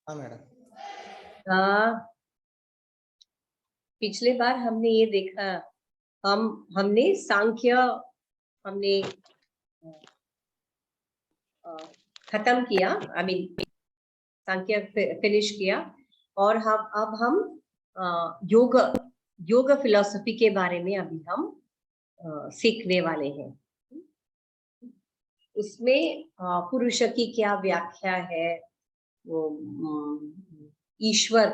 हाँ मैडम। पिछले बार हमने ये देखा, हमने सांख्य हमने खत्म किया, सांख्य फिनिश किया, और अब हम योग फिलॉसफी के बारे में अभी हम सीखने वाले हैं। उसमें पुरुष की क्या व्याख्या है, वो ईश्वर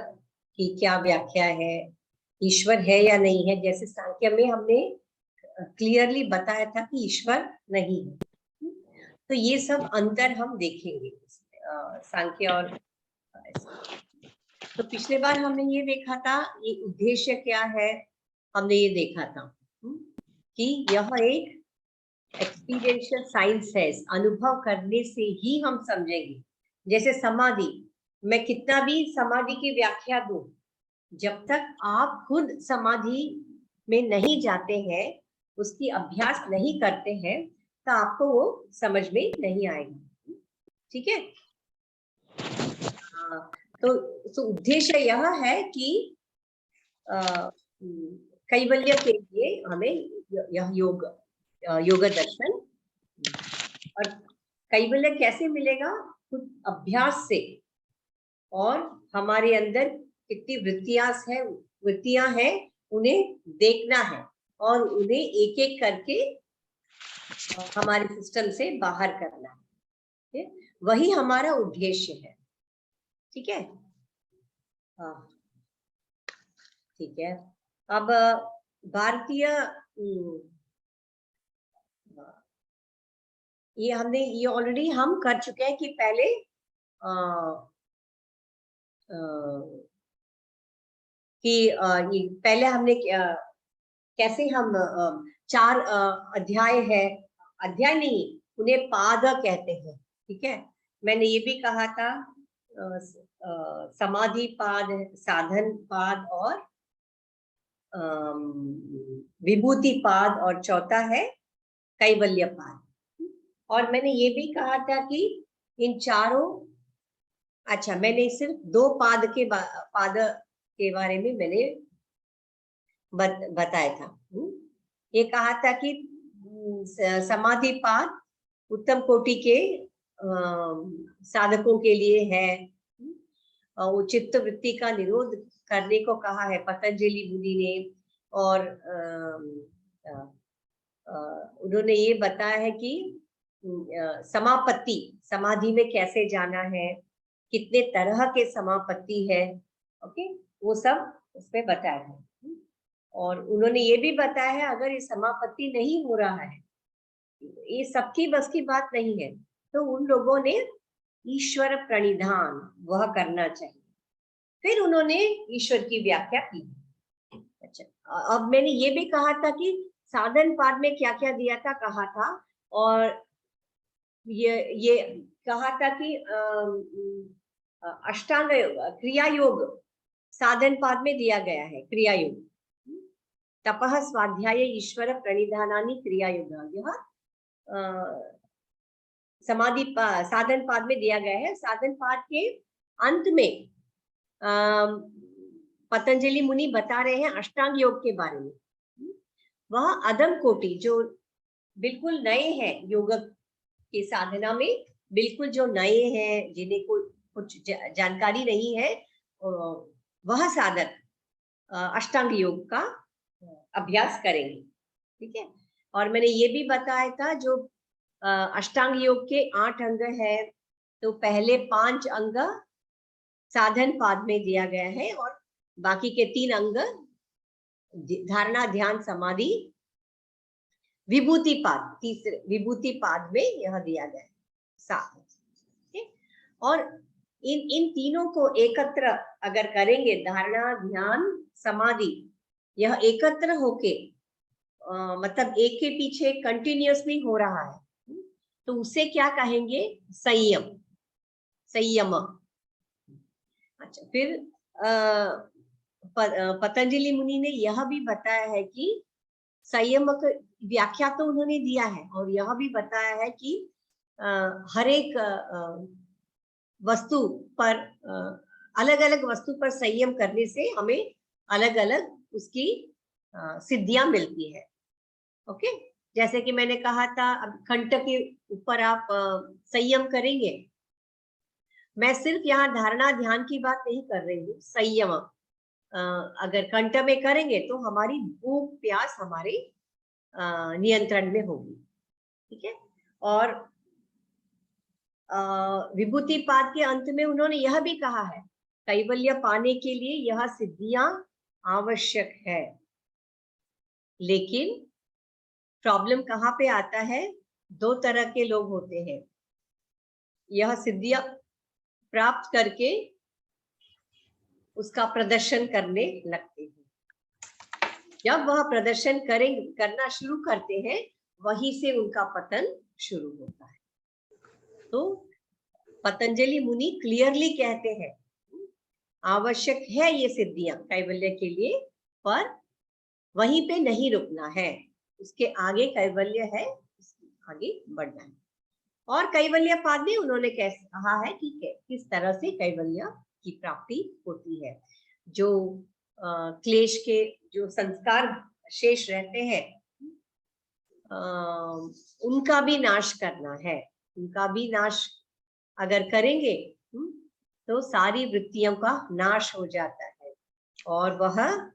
की क्या व्याख्या है, ईश्वर है या नहीं है। जैसे सांख्य में हमने क्लियरली बताया था कि ईश्वर नहीं है, तो ये सब अंतर हम देखेंगे सांख्य और। तो पिछले बार हमने ये देखा था, ये उद्देश्य क्या है, हमने ये देखा था कि यह एक एक्सपीरियंशियल साइंस है, अनुभव करने से ही हम समझेंगे। जैसे समाधि, मैं कितना भी समाधि की व्याख्या दूं, जब तक आप खुद समाधि में नहीं जाते हैं, उसकी अभ्यास नहीं करते हैं, तो आपको वो समझ में नहीं आएगा। ठीक है। तो उद्देश्य यह है कि कैवल्य के लिए हमें यह योग दर्शन, और कैवल्य कैसे मिलेगा? खुद अभ्यास से। और हमारे अंदर कितनी वृत्तियां हैं उन्हें देखना है, और उन्हें एक एक करके हमारे सिस्टम से बाहर करना है। वही हमारा उद्देश्य है। ठीक है। हाँ, ठीक है। अब भारतीय ये ऑलरेडी हम कर चुके हैं कि पहले ये पहले हमने कैसे हम 4 अध्याय है, अध्याय नहीं, उन्हें पाद कहते हैं। ठीक है। मैंने ये भी कहा था समाधि पाद, साधन पाद, और विभूति पाद, और चौथा है कैवल्य पाद। और मैंने ये भी कहा था कि इन चारों, अच्छा, मैंने सिर्फ 2 पाद के बारे में मैंने बताया था। ये कहा था कि समाधि पाद उत्तम कोटि के साधकों के लिए है। वो चित्त वृत्ति का निरोध करने को कहा है पतंजलि मुनि ने। और उन्होंने ये बताया है कि समापत्ति, समाधि में कैसे जाना है, कितने तरह के समापत्ति है। ओके, वो सब उसमें बताया है। और उन्होंने ये भी बताया है, अगर ये समापत्ति नहीं हो रहा है, ये सबकी बस की बात नहीं है, तो उन लोगों ने ईश्वर प्रणिधान वह करना चाहिए। फिर उन्होंने ईश्वर की व्याख्या की। अच्छा, अब मैंने ये भी कहा था कि साधन पाद में क्या क्या दिया था, कहा था। और ये कहा था कि अष्टांग क्रिया योग साधन पाद में दिया गया है। क्रिया योग, तपः स्वाध्याय ईश्वर प्रणिधानानि क्रिया योग, यह समाधि साधन पाद में दिया गया है। साधन पाद के अंत में पतंजलि मुनि बता रहे हैं अष्टांग योग के बारे में। वह अधम कोटि जो बिल्कुल नए हैं योग की साधना में, बिल्कुल जो नए हैं, जिन्हें कुछ जानकारी नहीं है, वह साधक अष्टांग योग का अभ्यास करेंगे। ठीक है। और मैंने ये भी बताया था, जो अष्टांग योग के 8 अंग है, तो पहले 5 अंग साधन पाद में दिया गया है, और बाकी के 3 अंग धारणा, ध्यान, समाधि, विभूति पाद, तीसरे विभूति पाद में यह दिया गया है 7। और इन तीनों को एकत्र अगर करेंगे, धारणा, ध्यान, समाधि, यह एकत्र होके मतलब एक के पीछे कंटिन्यूअसली हो रहा है, तो उसे क्या कहेंगे? संयम, संयम। अच्छा, फिर पतंजलि मुनि ने यह भी बताया है कि संयम की व्याख्या तो उन्होंने दिया है, और यह भी बताया है कि हर एक वस्तु पर अलग अलग वस्तु पर संयम करने से हमें अलग अलग उसकी सिद्धियां मिलती है। ओके, जैसे कि मैंने कहा था, अब कंठ के ऊपर आप संयम करेंगे। मैं सिर्फ यहाँ धारणा ध्यान की बात नहीं कर रही हूँ, संयम अगर कंठ में करेंगे तो हमारी भूख प्यास हमारे नियंत्रण में होगी। ठीक है, और विभूति पाद के अंत में उन्होंने यह भी कहा है, कैवल्य पाने के लिए यह सिद्धियां आवश्यक है। लेकिन प्रॉब्लम कहाँ पे आता है, दो तरह के लोग होते हैं, यह सिद्धियां प्राप्त करके उसका प्रदर्शन करने लगते हैं। जब वह प्रदर्शन करना शुरू करते हैं, वहीं से उनका पतन शुरू होता है। तो पतंजलि मुनि क्लियरली कहते हैं, आवश्यक है ये सिद्धियां कैवल्य के लिए, पर वहीं पे नहीं रुकना है, उसके आगे कैवल्य है, आगे बढ़ना है। और कैवल्य पाद में उन्होंने कैसे कहा है कि किस तरह से कैवल्य की प्राप्ति होती है। जो क्लेश के जो संस्कार शेष रहते हैं, उनका भी नाश करना है। उनका भी नाश अगर करेंगे तो सारी वृत्तियों का नाश हो जाता है और वह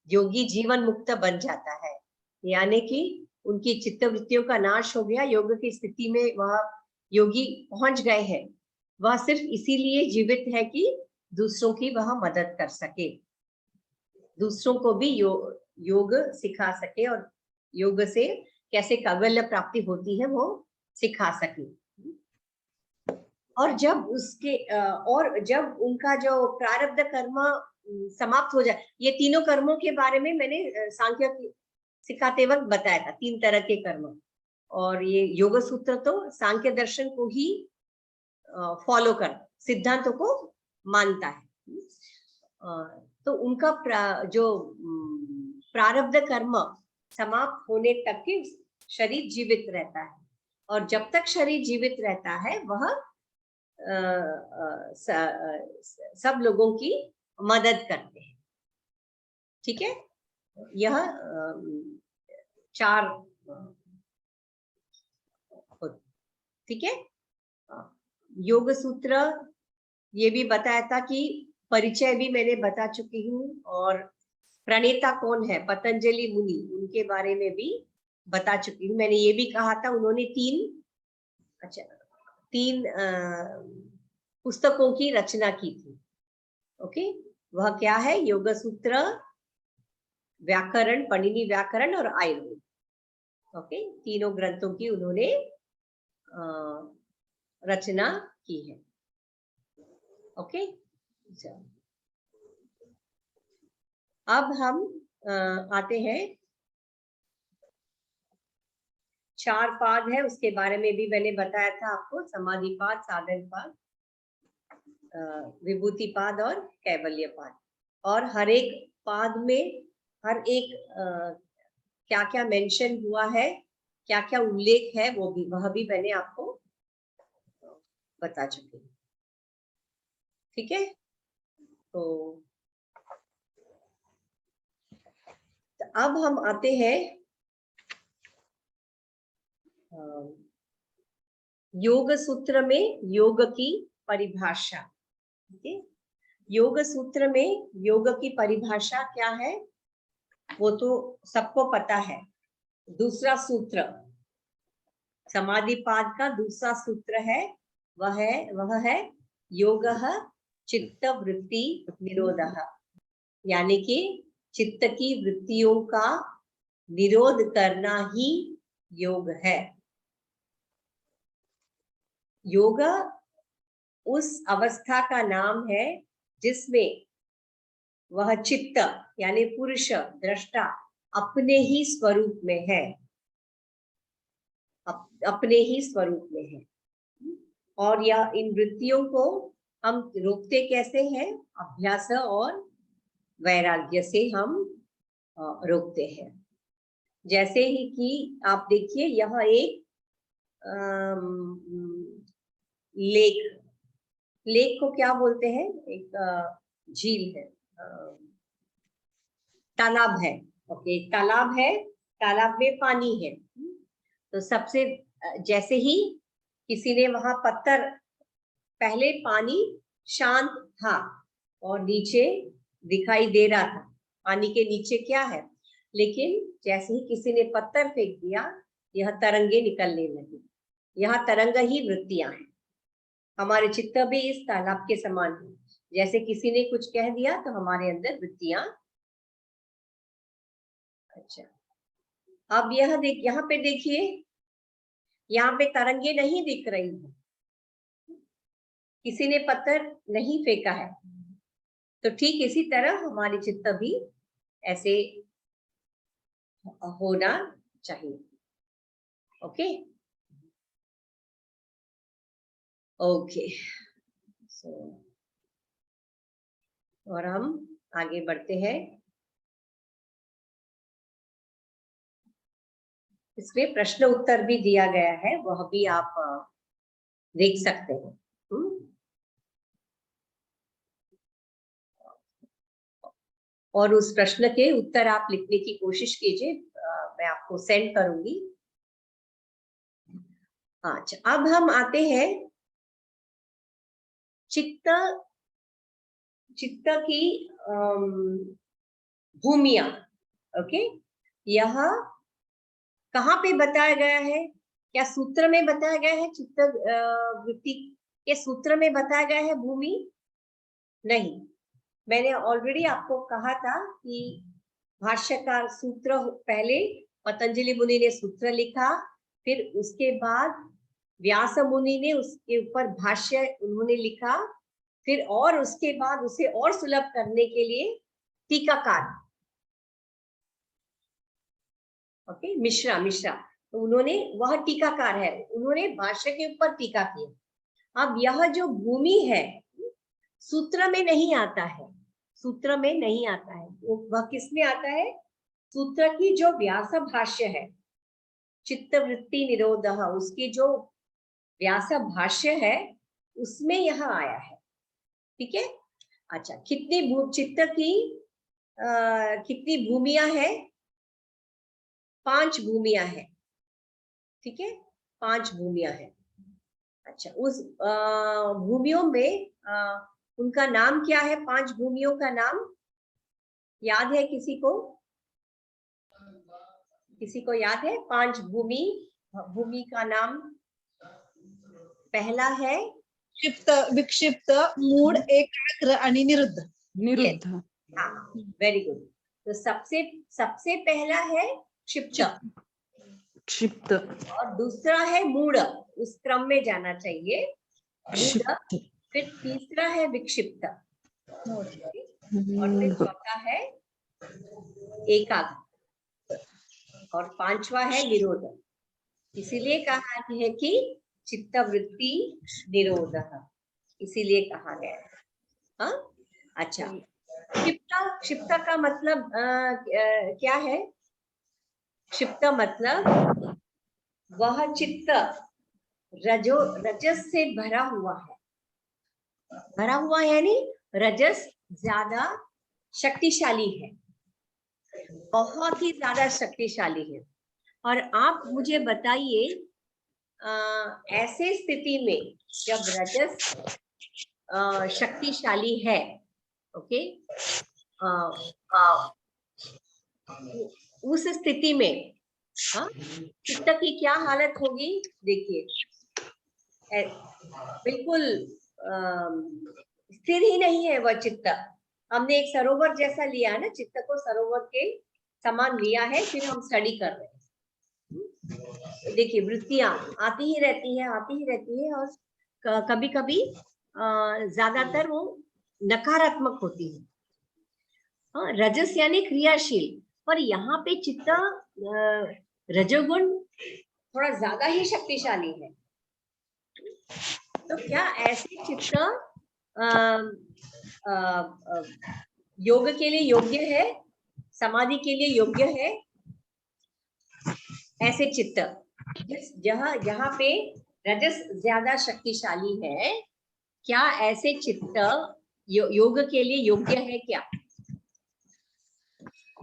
योगी जीवन मुक्त बन जाता है। यानी कि उनकी चित्त वृत्तियों का नाश हो गया, योग की स्थिति में वह योगी पहुंच गए हैं। वह सिर्फ इसीलिए जीवित है कि दूसरों की वह मदद कर सके, दूसरों को भी योग सिखा सके और योग से कैसे कैवल्य प्राप्ति होती है वो सिखा सके। और जब उनका जो प्रारब्ध कर्म समाप्त हो जाए, ये तीनों कर्मों के बारे में मैंने सांख्य सिखाते वक्त बताया था, 3 तरह के कर्म, और ये योग सूत्र तो सांख्य दर्शन को ही फॉलो कर सिद्धांतों को मानता है। तो उनका जो प्रारब्ध कर्म समाप्त होने तक के शरीर जीवित रहता है, और जब तक शरीर जीवित रहता है वह सब लोगों की मदद करते हैं। ठीक है, यह 4 ठीक है। योग सूत्र ये भी बताया था कि परिचय भी मैंने बता चुकी हूँ, और प्रणेता कौन है, पतंजलि मुनि, उनके बारे में भी बता चुकी हूँ। मैंने ये भी कहा था उन्होंने 3 पुस्तकों की रचना की थी। ओके, वह क्या है, योग सूत्र, व्याकरण, पाणिनि व्याकरण और आयुर्वेद। ओके, तीनों ग्रंथों की उन्होंने रचना की है। ओके, अब हम आते हैं, 4 पाद है, उसके बारे में भी मैंने बताया था आपको, समाधि पाद, साधन पाद, विभूति पाद और कैवल्य पाद। और हर एक पाद में हर एक क्या क्या मेंशन हुआ है, क्या क्या उल्लेख है, वह भी मैंने आपको बता चुकी हूँ। ठीक है, तो अब हम आते हैं योग सूत्र में योग की परिभाषा। ठीक है, योग सूत्र में योग की परिभाषा क्या है वो तो सबको पता है। दूसरा सूत्र, समाधि पाद का दूसरा सूत्र है, वह है योगः चित्त वृत्ति निरोधः, यानी कि चित्त की वृत्तियों का निरोध करना ही योग है। योग उस अवस्था का नाम है जिसमें वह चित्त यानी पुरुष दृष्टा अपने ही स्वरूप में है, अपने ही स्वरूप में है। और यह इन वृत्तियों को हम रोकते कैसे हैं, अभ्यास और वैराग्य से हम रोकते हैं। जैसे ही कि आप देखिए, यह एक लेक, लेक को क्या बोलते हैं? एक झील है, तालाब है। ओके, तालाब है, तालाब में पानी है। तो सबसे जैसे ही किसी ने वहां पत्थर, पहले पानी शांत था और नीचे दिखाई दे रहा था, पानी के नीचे क्या है, लेकिन जैसे ही किसी ने पत्थर फेंक दिया, यह तरंगे निकलने लगी। यह तरंग ही वृत्तियां हैं। हमारे चित्त भी इस तालाब के समान है। जैसे किसी ने कुछ कह दिया तो हमारे अंदर वृत्तियां। अच्छा, अब यह यहाँ पे देखिए, यहाँ पे तरंगे नहीं दिख रही है, किसी ने पत्थर नहीं फेंका है। तो ठीक इसी तरह हमारी चित्त भी ऐसे होना चाहिए। ओके ओके, और हम आगे बढ़ते हैं। इसमें प्रश्न उत्तर भी दिया गया है, वह भी आप देख सकते हैं। और उस प्रश्न के उत्तर आप लिखने की कोशिश कीजिए, मैं आपको सेंड करूंगी। अच्छा, अब हम आते हैं चित्त, चित्त की भूमिया। ओके, यह कहाँ पे बताया गया है? क्या सूत्र में बताया गया है? चित्त वृत्ति के सूत्र में बताया गया है भूमि? नहीं, मैंने ऑलरेडी आपको कहा था कि भाष्यकार सूत्र, पहले पतंजलि मुनि ने सूत्र लिखा, फिर उसके बाद व्यास मुनि ने उसके ऊपर भाष्य उन्होंने लिखा, फिर और उसके बाद उसे और सुलभ करने के लिए टीकाकार, ओके, मिश्रा, तो उन्होंने, वह टीकाकार है, उन्होंने भाष्य के ऊपर टीका किया। अब यह जो भूमि है सूत्र में नहीं आता है, सूत्र में नहीं आता है, वह किस में आता है? सूत्र की जो व्यास भाष्य है, चित्त वृत्ति निरोध, उसकी जो व्यास भाष्य है उसमें यह आया है। ठीक है। अच्छा, कितनी चित्त की कितनी भूमियां है? 5 भूमियां है। ठीक है, 5 भूमियां है। अच्छा, उस भूमियों में उनका नाम क्या है? 5 भूमियों का नाम याद है किसी को? किसी को याद है 5 भूमि का नाम? पहला है क्षिप्त, विक्षिप्त, मूढ़, एकाग्र आणि निरुद्ध। निरुद्ध, हाँ, वेरी गुड। तो सबसे पहला है क्षिप्त, और दूसरा है मूढ़, उस क्रम में जाना चाहिए, मूढ़। फिर तीसरा है विक्षिप्त, और फिर चौथा है एकाग्र, और 5वां है निरोध। इसीलिए कहा है कि चित्त वृत्ति निरोध, इसीलिए कहा गया है। हाँ, अच्छा, क्षिप्त का मतलब क्या है? क्षिप्त मतलब वह चित्त रजस से भरा हुआ है। भरा हुआ यानी रजस ज्यादा शक्तिशाली है, बहुत ही ज्यादा शक्तिशाली है। और आप मुझे बताइए, ऐसे स्थिति में जब रजस शक्तिशाली है, ओके, उस स्थिति में चित्त की क्या हालत होगी? देखिए, बिल्कुल स्थिर ही नहीं है वह चित्त। हमने एक सरोवर जैसा लिया है ना, चित्त को सरोवर के समान लिया है, फिर हम स्टडी कर रहे हैं। देखिए, वृत्तियां आती ही रहती है, और कभी कभी ज्यादातर वो नकारात्मक होती है। हाँ, रजस यानी क्रियाशील, पर यहाँ पे चित्त रजोगुण थोड़ा ज्यादा ही शक्तिशाली है। तो क्या ऐसे चित्त योग के लिए योग्य है, समाधि के लिए योग्य है? ऐसे चित्त जहाँ पे रजस ज्यादा शक्तिशाली है, क्या ऐसे चित्त योग के लिए योग्य है क्या?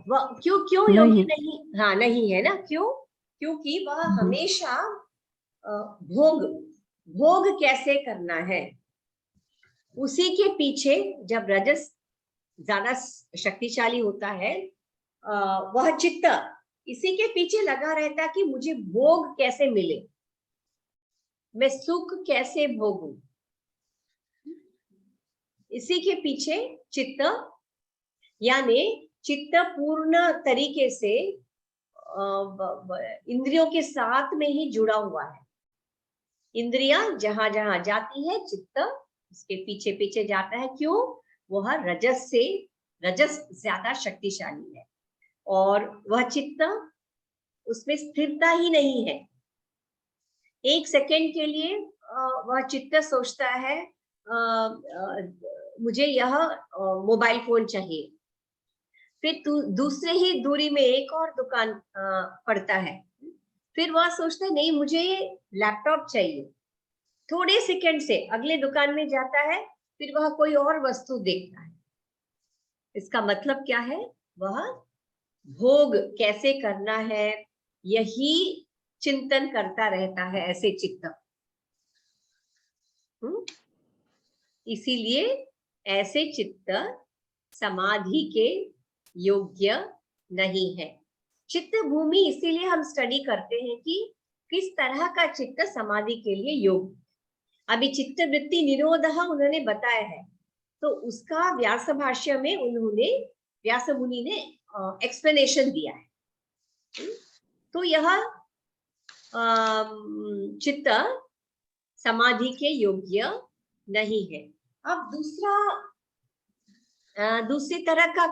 वह क्यों क्यों योग्य नहीं? हाँ नहीं है ना, क्यों? क्योंकि वह हमेशा भोग भोग कैसे करना है उसी के पीछे, जब रजस ज्यादा शक्तिशाली होता है वह चित्त इसी के पीछे लगा रहता है कि मुझे भोग कैसे मिले, मैं सुख कैसे भोगूं, इसी के पीछे चित्त, यानी चित्त पूर्ण तरीके से इंद्रियों के साथ में ही जुड़ा हुआ है। इंद्रियां जहां जहां जाती है चित्त उसके पीछे पीछे जाता है। क्यों? वह रजस ज्यादा शक्तिशाली है और वह चित्त उसमें स्थिरता ही नहीं है। एक सेकंड के लिए वह चित्त सोचता है मुझे यह मोबाइल फोन चाहिए, फिर दूसरे ही दूरी में एक और दुकान पड़ता है, फिर वह सोचता है नहीं मुझे ये लैपटॉप चाहिए, थोड़े सेकंड से अगले दुकान में जाता है, फिर वह कोई और वस्तु देखता है। इसका मतलब क्या है? वह भोग कैसे करना है यही चिंतन करता रहता है ऐसे चित्त। इसीलिए ऐसे चित्त समाधि के योग्य नहीं है। चित्त भूमि इसीलिए हम स्टडी करते हैं कि किस तरह का चित्त समाधि के लिए योग्य। अभी चित्त वृत्ति निरोधः उन्होंने बताया है, तो उसका व्यास भाष्य में व्यास मुनि ने एक्सप्लेनेशन दिया है। तो यह चित्त समाधि के योग्य नहीं है। अब दूसरी तरह का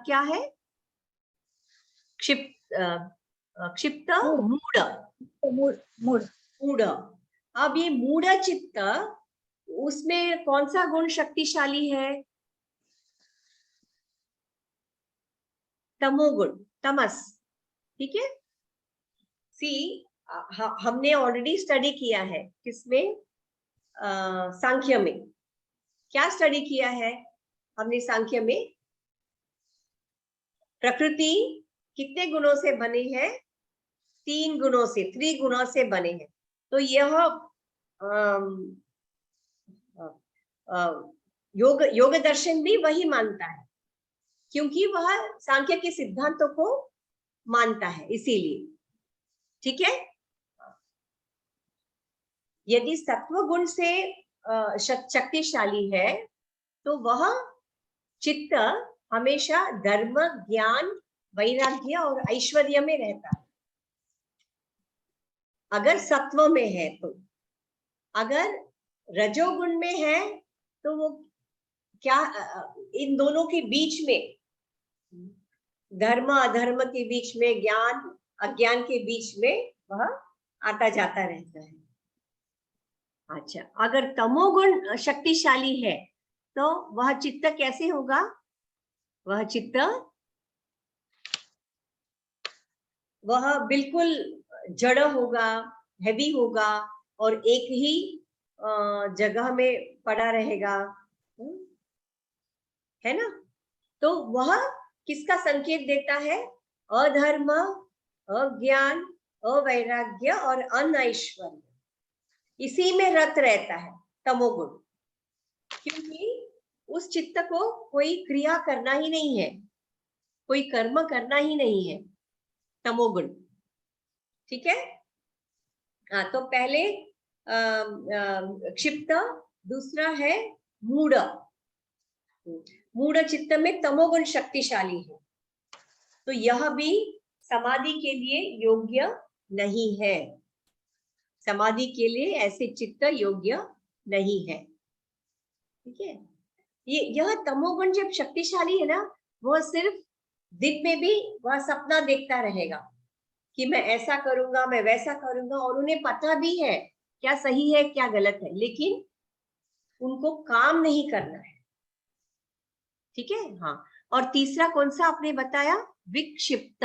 क्या है? क्षिप्त मूढ़। अब ये मूढ़ चित्त, उसमें कौन सा गुण शक्तिशाली है? तमोगुण, तमस। ठीक है, हमने ऑलरेडी स्टडी किया है किसमें? सांख्य में। क्या स्टडी किया है हमने सांख्य में? प्रकृति कितने गुणों से बने हैं? 3 गुणों से, 3 गुणों से बने हैं। तो यह योग दर्शन भी वही मानता है, क्योंकि वह सांख्य के सिद्धांतों को मानता है, इसीलिए। ठीक है, यदि सत्व गुण से शक्तिशाली है तो वह चित्त हमेशा धर्म, ज्ञान, वैराग्य और ऐश्वर्य में रहता है। अगर सत्व में है तो, अगर रजोगुण में है तो वो क्या, इन दोनों के बीच में, धर्म अधर्म के बीच में, ज्ञान अज्ञान के बीच में वह आता जाता रहता है। अच्छा, अगर तमोगुण शक्तिशाली है तो वह चित्त कैसे होगा? वह चित्त वह बिल्कुल जड़ होगा, हैवी होगा और एक ही जगह में पड़ा रहेगा, है ना? तो वह किसका संकेत देता है? अधर्म, अज्ञान, अवैराग्य और अनैश्वर्य, इसी में रत रहता है तमोगुण। क्योंकि उस चित्त को कोई क्रिया करना ही नहीं है, कोई कर्म करना ही नहीं है, तमोगुण। ठीक है, हाँ, तो पहले क्षिप्त, दूसरा है मूढ़। मूढ़ चित्त में तमोगुण शक्तिशाली है, तो यह भी समाधि के लिए योग्य नहीं है। समाधि के लिए ऐसे चित्त योग्य नहीं है। ठीक है, यह तमोगुण जब शक्तिशाली है ना, वह सिर्फ दिन में भी वह सपना देखता रहेगा कि मैं ऐसा करूंगा, मैं वैसा करूंगा, और उन्हें पता भी है क्या सही है क्या गलत है, लेकिन उनको काम नहीं करना है। ठीक है, हाँ। और तीसरा कौन सा आपने बताया? विक्षिप्त।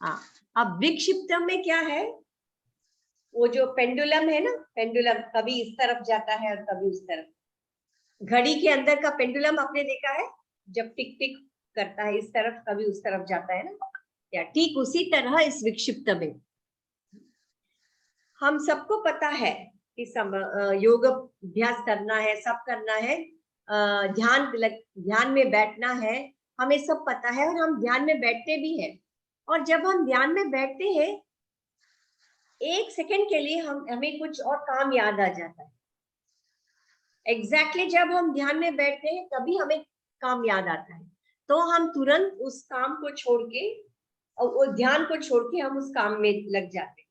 हाँ, अब विक्षिप्त में क्या है? वो जो पेंडुलम है ना, पेंडुलम कभी इस तरफ जाता है और कभी उस तरफ। घड़ी के अंदर का पेंडुलम आपने देखा है, जब टिक टिक करता है इस तरफ कभी उस तरफ जाता है ना, या ठीक उसी तरह इस विक्षिप्त में हम सबको पता है कि योग अभ्यास करना है, सब करना है, ध्यान में बैठना है, हमें सब पता है और हम ध्यान में बैठते भी हैं। और जब हम ध्यान में बैठते हैं, एक सेकंड के लिए हमें कुछ और काम याद आ जाता है। एग्जैक्टली जब हम ध्यान में बैठते हैं तभी हमें काम याद आता है, तो हम तुरंत उस काम को छोड़ के और वो ध्यान को छोड़ के हम उस काम में लग जाते हैं।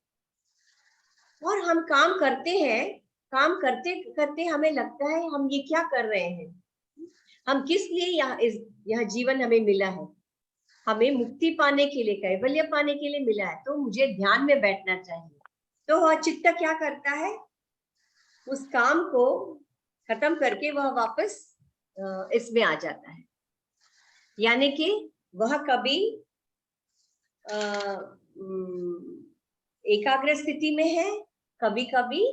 और हम काम करते हैं, काम करते करते हमें लगता है हम ये क्या कर रहे हैं, हम किस लिए यह जीवन हमें मिला है, हमें मुक्ति पाने के लिए, कैवल्य पाने के लिए मिला है, तो मुझे ध्यान में बैठना चाहिए। तो वह चित्त क्या करता है, उस काम को खत्म करके वह वापस इसमें आ जाता है। यानी कि वह कभी एकाग्र स्थिति में है, कभी कभी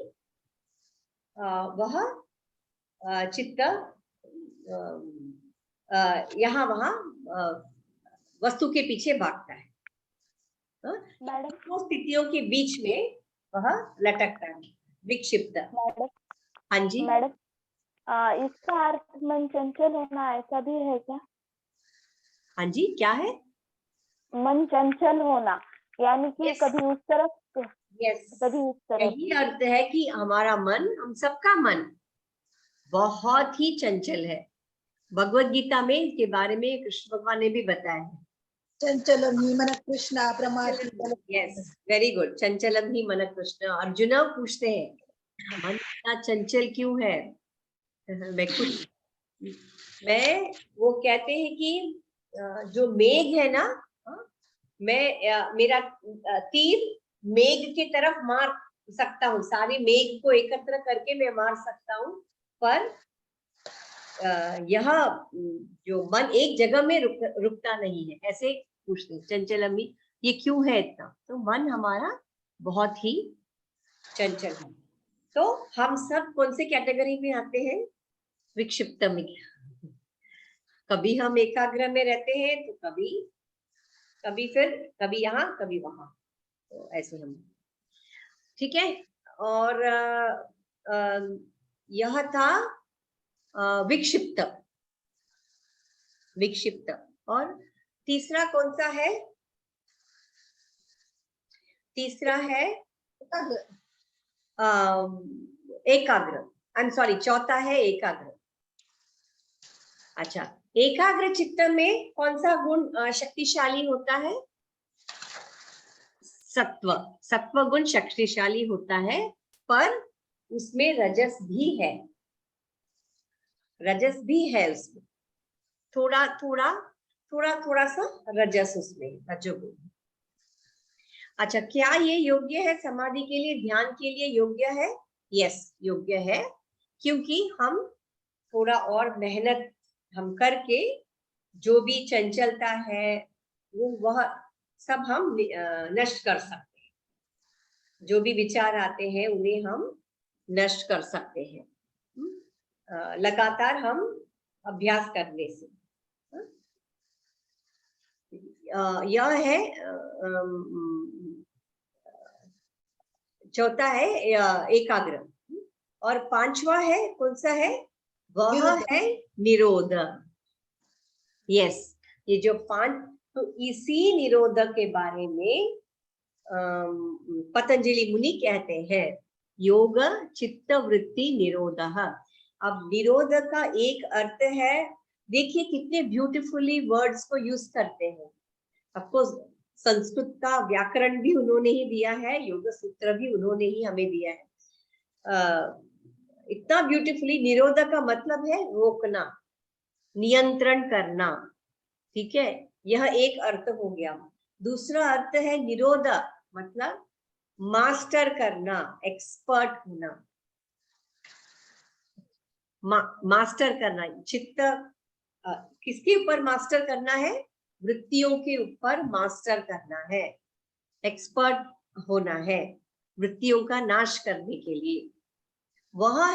वह चित्त यहाँ वहां वस्तु के पीछे भागता है। दो स्थितियों के बीच में वह लटकता है, विक्षिप्त। हाँ जी मैडम, इसका अर्थ मन चंचल होना ऐसा भी है क्या? हाँ जी, क्या है? मन चंचल होना, यानी कि yes. कभी उस तरफ yes. कभी उस तरफ। यही अर्थ है कि हमारा मन, हम सबका मन बहुत ही चंचल है। भगवत गीता में इसके बारे में कृष्ण भगवान ने भी बताया है, चंचलम ही मन कृष्ण प्रमाद। Yes, very good. चंचलम ही मन कृष्ण। अर्जुन पूछते हैं मन इतना चंचल क्यों है? मैं वो कहते हैं कि जो मेघ है ना, मेरा तीर मेघ की तरफ मार सकता हूँ, सारे मेघ को एकत्र करके मैं मार सकता हूँ, पर यह जो मन एक जगह में रुकता नहीं है। ऐसे पूछते चंचलम ये क्यों है इतना? तो मन हमारा बहुत ही चंचल है। तो हम सब कौन से कैटेगरी में आते हैं? विक्षिप्त में। कभी हम एकाग्र में रहते हैं, तो कभी यहाँ कभी वहां, तो ऐसे हम, ठीक है। और यह था विक्षिप्त। और तीसरा कौन सा है? तीसरा है एकाग्र। आई एम सॉरी, चौथा है एकाग्र। अच्छा, एकाग्र चित्त में कौन सा गुण शक्तिशाली होता है? सत्व गुण शक्तिशाली होता है, पर उसमें रजस भी है, उसमें थोड़ा सा रजस उसमें, रजोगुण। अच्छा, क्या ये योग्य है समाधि के लिए, ध्यान के लिए योग्य है? यस, योग्य है, क्योंकि हम थोड़ा और मेहनत हम करके जो भी चंचलता है वह सब हम नष्ट कर सकते हैं। जो भी विचार आते हैं उन्हें हम नष्ट कर सकते हैं लगातार हम अभ्यास करने से। यह है चौथा है एकाग्र। और पांचवा है कौन सा है? वह है निरोध। यस, ये जो पांच, तो इसी निरोध के बारे में पतंजलि मुनि कहते हैं योग चित्त वृत्ति निरोधः। अब निरोध का एक अर्थ है, देखिए कितने ब्यूटीफुली वर्ड्स को यूज करते हैं। ऑफकोर्स संस्कृत का व्याकरण भी उन्होंने ही दिया है, योग सूत्र भी उन्होंने ही हमें दिया है। इतना ब्यूटीफुली, निरोध का मतलब है रोकना, नियंत्रण करना, ठीक है, यह एक अर्थ हो गया। दूसरा अर्थ है निरोध मतलब मास्टर करना, एक्सपर्ट होना, मास्टर करना। चित्त किसके ऊपर मास्टर करना है? वृत्तियों के ऊपर मास्टर करना है, एक्सपर्ट होना है। वृत्तियों का नाश करने के लिए। वह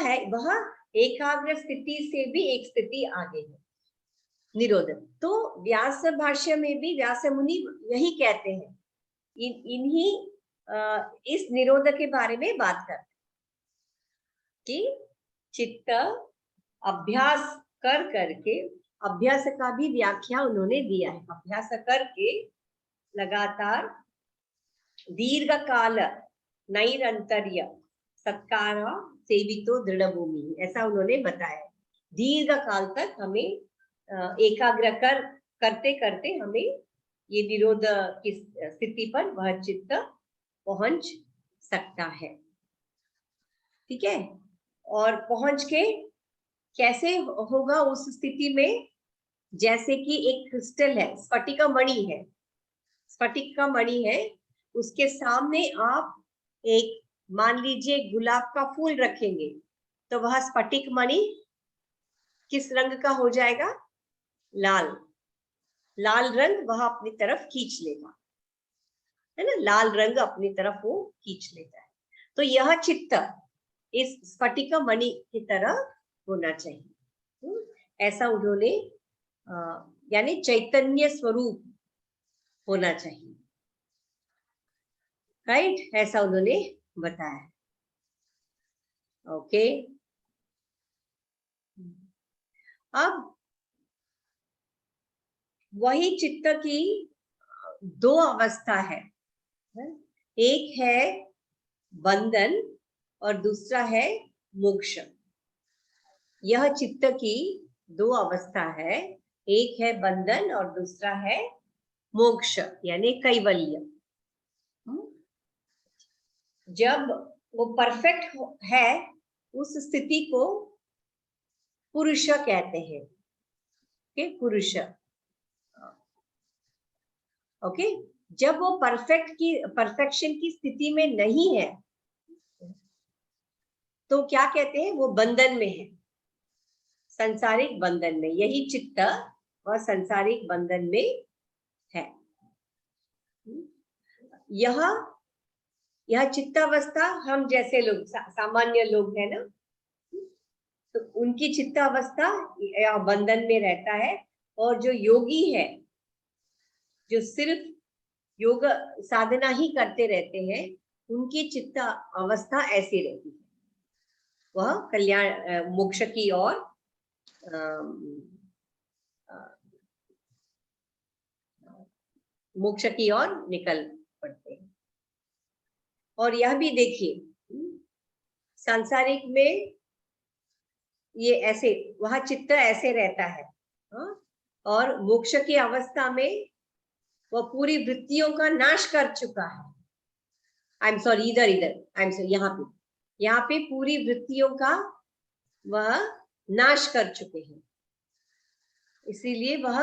एकाग्र स्थिति से भी एक स्थिति आगे है, निरोध। तो व्यास भाष्य में भी व्यास मुनि यही कहते हैं, इन्हीं इस निरोध के बारे में बात करते हैं कि चित्त अभ्यास कर करके, अभ्यास का भी व्याख्या उन्होंने दिया है, अभ्यास करके लगातार दीर्घ काल नैरंतर्य सत्कार सेवितो दृढ़ भूमि, ऐसा उन्होंने बताया। दीर्घ काल तक हमें एकाग्र करते करते हमें ये निरोध की स्थिति पर वह चित्त पहुंच सकता है। ठीक है, और पहुंच के कैसे होगा उस स्थिति में, जैसे कि एक क्रिस्टल है, स्फटिक का मणि है, स्फटिक का मणि है, उसके सामने आप एक मान लीजिए गुलाब का फूल रखेंगे तो वह स्फटिक मणि किस रंग का हो जाएगा? लाल। लाल रंग वह अपनी तरफ खींच लेगा, है ना, लाल रंग अपनी तरफ वो खींच लेता है। तो यह चित्त इस स्फटिक मणि की तरह होना चाहिए। ऐसा उन्होंने यानी चैतन्य स्वरूप होना चाहिए, राइट, ऐसा उन्होंने बताया। ओके, अब वही चित्त की दो अवस्था है, एक है बंधन और दूसरा है मोक्ष। यह चित्त की दो अवस्था है, एक है बंधन और दूसरा है मोक्ष यानी कैवल्य। जब वो परफेक्ट है उस स्थिति को पुरुष कहते हैं, पुरुष। ओके, जब वो परफेक्शन की स्थिति में नहीं है तो क्या कहते हैं? वो बंधन में है, संसारिक बंधन में। यही चित्त वह संसारिक बंधन में है। यह चित्तावस्था हम जैसे लोग, सामान्य लोग है ना, तो उनकी चित्तावस्था या बंधन में रहता है। और जो योगी है, जो सिर्फ योग साधना ही करते रहते हैं, उनकी चित्त अवस्था ऐसी रहती है, वह कल्याण मोक्ष की ओर मोक्ष की ओर निकल पड़ते हैं। और यह भी देखिए, सांसारिक में ये ऐसे, वह चित्त ऐसे रहता है, और मोक्ष की अवस्था में वह पूरी वृत्तियों का नाश कर चुका है। आई एम सॉरी, इधर आई एम सॉरी, यहाँ पे पूरी वृत्तियों का वह नाश कर चुके हैं, इसीलिए वह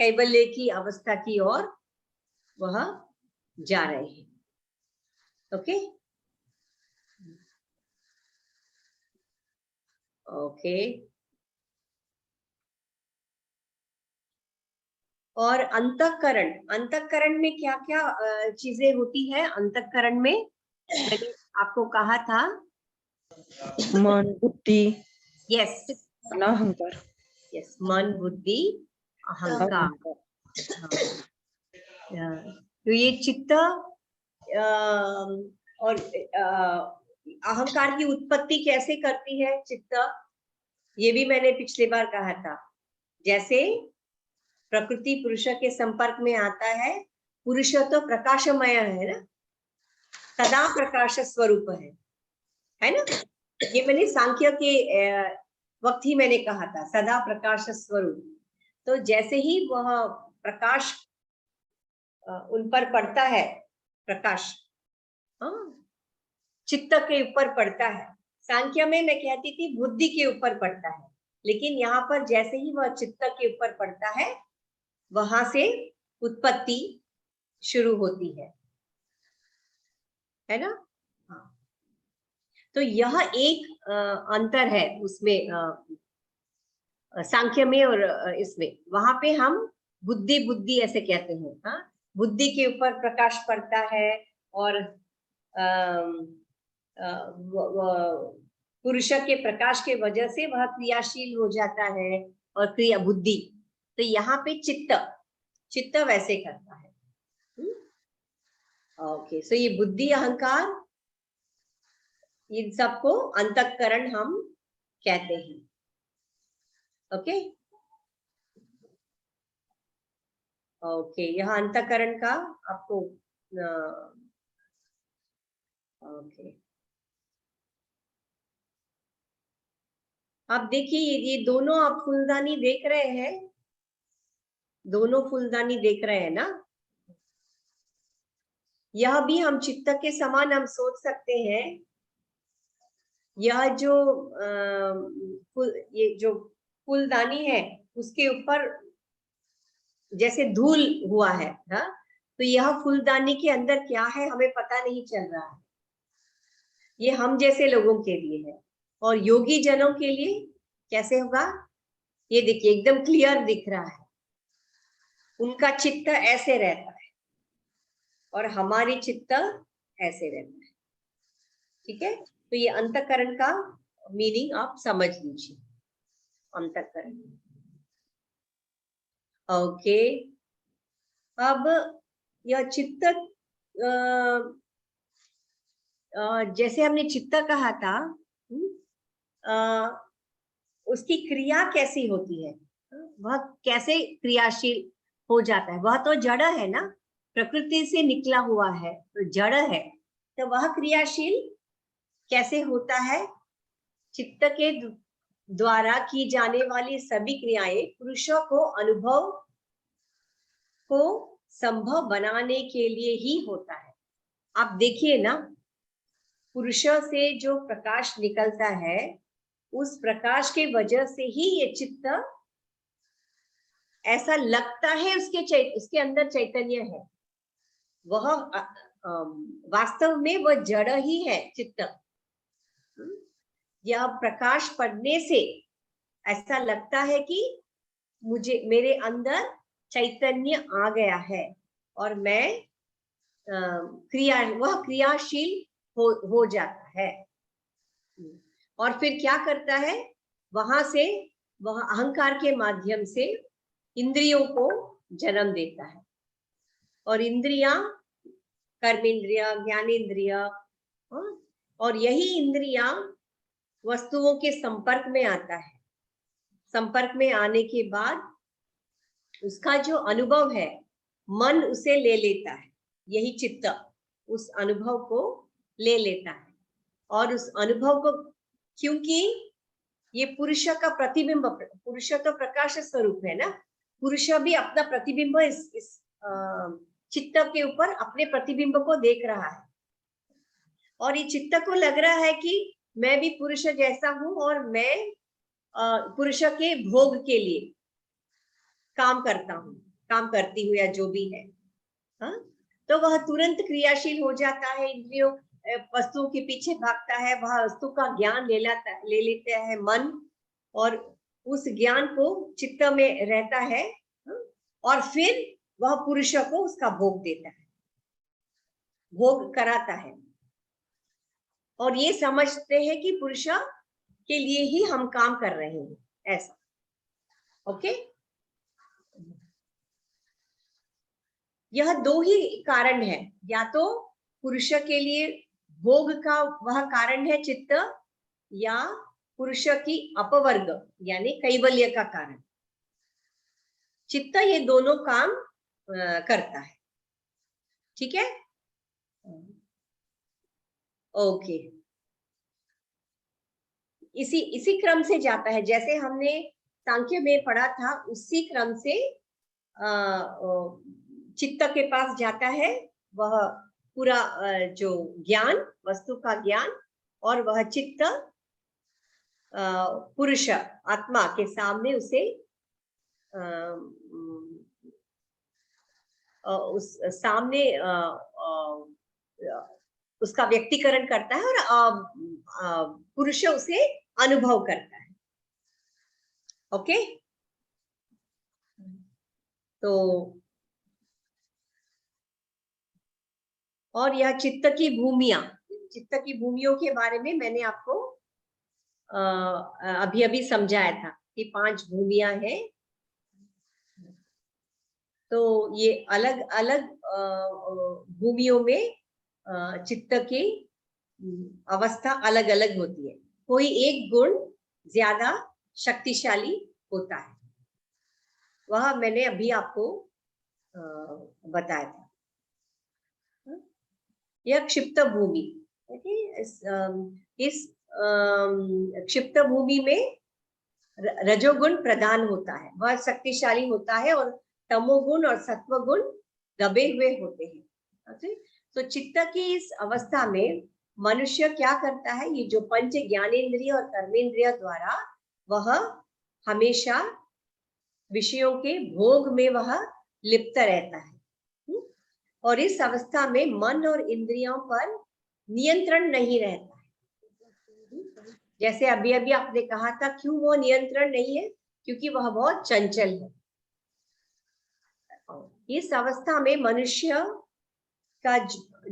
कैवल्य की अवस्था की ओर वह जा रहे हैं। ओके ओके, और अंतःकरण में क्या क्या चीजें होती है? अंतःकरण में मैंने आपको कहा था मन, बुद्धि, यस, अहंकार। यस, मन, बुद्धि, अहंकार। तो ये चित्त और अहंकार की उत्पत्ति कैसे करती है चित्त, ये भी मैंने पिछली बार कहा था। जैसे प्रकृति पुरुष के संपर्क में आता है, पुरुष तो प्रकाशमय है ना, सदा प्रकाश स्वरूप है ना। ये मैंने सांख्य के वक्त ही मैंने कहा था, सदा प्रकाश स्वरूप। तो जैसे ही वह प्रकाश उन पर पड़ता है, प्रकाश चित्त के ऊपर पड़ता है। सांख्य में मैं कहती थी बुद्धि के ऊपर पड़ता है, लेकिन यहाँ पर जैसे ही वह चित्त के ऊपर पड़ता है, वहां से उत्पत्ति शुरू होती है ना। हाँ, तो यह एक अंतर है उसमें, सांख्य में और इसमें। वहां पे हम बुद्धि ऐसे कहते हैं, हाँ, बुद्धि के ऊपर प्रकाश पड़ता है और पुरुष के प्रकाश के वजह से वह क्रियाशील हो जाता है, और क्रिया बुद्धि, तो यहाँ पे चित्त वैसे करता है। ओके, सो ये बुद्धि अहंकार, इन सबको अंतःकरण हम कहते हैं। ओके ओके, यह अंतःकरण का आपको ओके, आप देखिए ये दोनों आप फूलदानी देख रहे हैं, दोनों फूलदानी देख रहे हैं ना, यह भी हम चित्त के समान हम सोच सकते हैं। यह जो ये जो फूलदानी है उसके ऊपर जैसे धूल हुआ है, हाँ, तो यह फूलदानी के अंदर क्या है हमें पता नहीं चल रहा है। ये हम जैसे लोगों के लिए है, और योगी जनों के लिए कैसे होगा, ये देखिए एकदम क्लियर दिख रहा है, उनका चित्त ऐसे रहता है और हमारी चित्त ऐसे रहता है। ठीक है, तो ये अंतःकरण का मीनिंग आप समझ लीजिए, अंतःकरण। ओके, अब यह चित्त जैसे हमने चित्त कहा था, उसकी क्रिया कैसी होती है, वह कैसे क्रियाशील हो जाता है। वह तो जड़ है ना, प्रकृति से निकला हुआ है, तो जड़ है, तो वह क्रियाशील कैसे होता है। चित्त के द्वारा की जाने वाली सभी क्रियाएं पुरुषों को अनुभव को संभव बनाने के लिए ही होता है। आप देखिए ना, पुरुषों से जो प्रकाश निकलता है, उस प्रकाश के वजह से ही ये चित्त ऐसा लगता है उसके अंदर चैतन्य है। वह वास्तव में वह जड़ ही है चित्त। यह प्रकाश पड़ने से ऐसा लगता है कि मेरे अंदर चैतन्य आ गया है, और मैं वह क्रियाशील हो जाता है। और फिर क्या करता है, वहां से वह अहंकार के माध्यम से इंद्रियों को जन्म देता है, और इंद्रियां कर्मेंद्रिया, ज्ञानेन्द्रिया, और यही इंद्रियां वस्तुओं के संपर्क में आता है। संपर्क में आने के बाद उसका जो अनुभव है, मन उसे ले लेता है, यही चित्त उस अनुभव को ले लेता है। और उस अनुभव को, क्योंकि ये पुरुष का प्रतिबिंब, पुरुष तो प्रकाश स्वरूप है ना, पुरुष भी अपना प्रतिबिंब इस चित्त के ऊपर अपने प्रतिबिंब को देख रहा है, और ये चित्त को लग रहा है कि मैं भी पुरुष जैसा हूं, और मैं पुरुष के भोग के लिए काम करता हूँ, काम करती हूँ, या जो भी है, हाँ? तो वह तुरंत क्रियाशील हो जाता है, इंद्रियों वस्तुओं के पीछे भागता है, वह वस्तु का ज्ञान ले लेता है मन, और उस ज्ञान को चित्त में रहता है, हाँ? और फिर वह पुरुष को उसका भोग देता है, भोग कराता है, और ये समझते हैं कि पुरुष के लिए ही हम काम कर रहे हैं, ऐसा। ओके, यह दो ही कारण है, या तो पुरुष के लिए भोग का वह कारण है चित्त, या पुरुष की अपवर्ग यानी कैवल्य का कारण। चित्त ये दोनों काम करता है। ठीक है, ओके, इसी क्रम से जाता है, जैसे हमने सांख्य में पढ़ा था, उसी क्रम से चित्त के पास जाता है वह पूरा जो ज्ञान, वस्तु का ज्ञान, और वह चित्त पुरुष आत्मा के सामने उसे उस सामने उसका व्यक्तिकरण करता है, और पुरुष उसे अनुभव करता है। ओके, तो और यह चित्त की भूमियां, चित्त की भूमियों के बारे में मैंने आपको अभी अभी समझाया था कि 5 भूमियां हैं। तो ये अलग अलग भूमियों में चित्त की अवस्था अलग अलग होती है। कोई एक गुण ज्यादा शक्तिशाली होता है, वह मैंने अभी आपको बताया था। यह क्षिप्त भूमि, इस क्षिप्त भूमि में रजोगुण प्रधान होता है, वह शक्तिशाली होता है, और तमोगुण और सत्वगुण दबे हुए होते हैं। तो चित्त की इस अवस्था में मनुष्य क्या करता है, ये जो पंच ज्ञानेन्द्रिय और कर्मेंद्रिय द्वारा वह हमेशा विषयों के भोग में वह लिप्त रहता है। और इस अवस्था में मन और इंद्रियों पर नियंत्रण नहीं रहता है। जैसे अभी अभी आपने कहा था, क्यों वो नियंत्रण नहीं है? क्योंकि वह बहुत चंचल है। इस अवस्था में मनुष्य का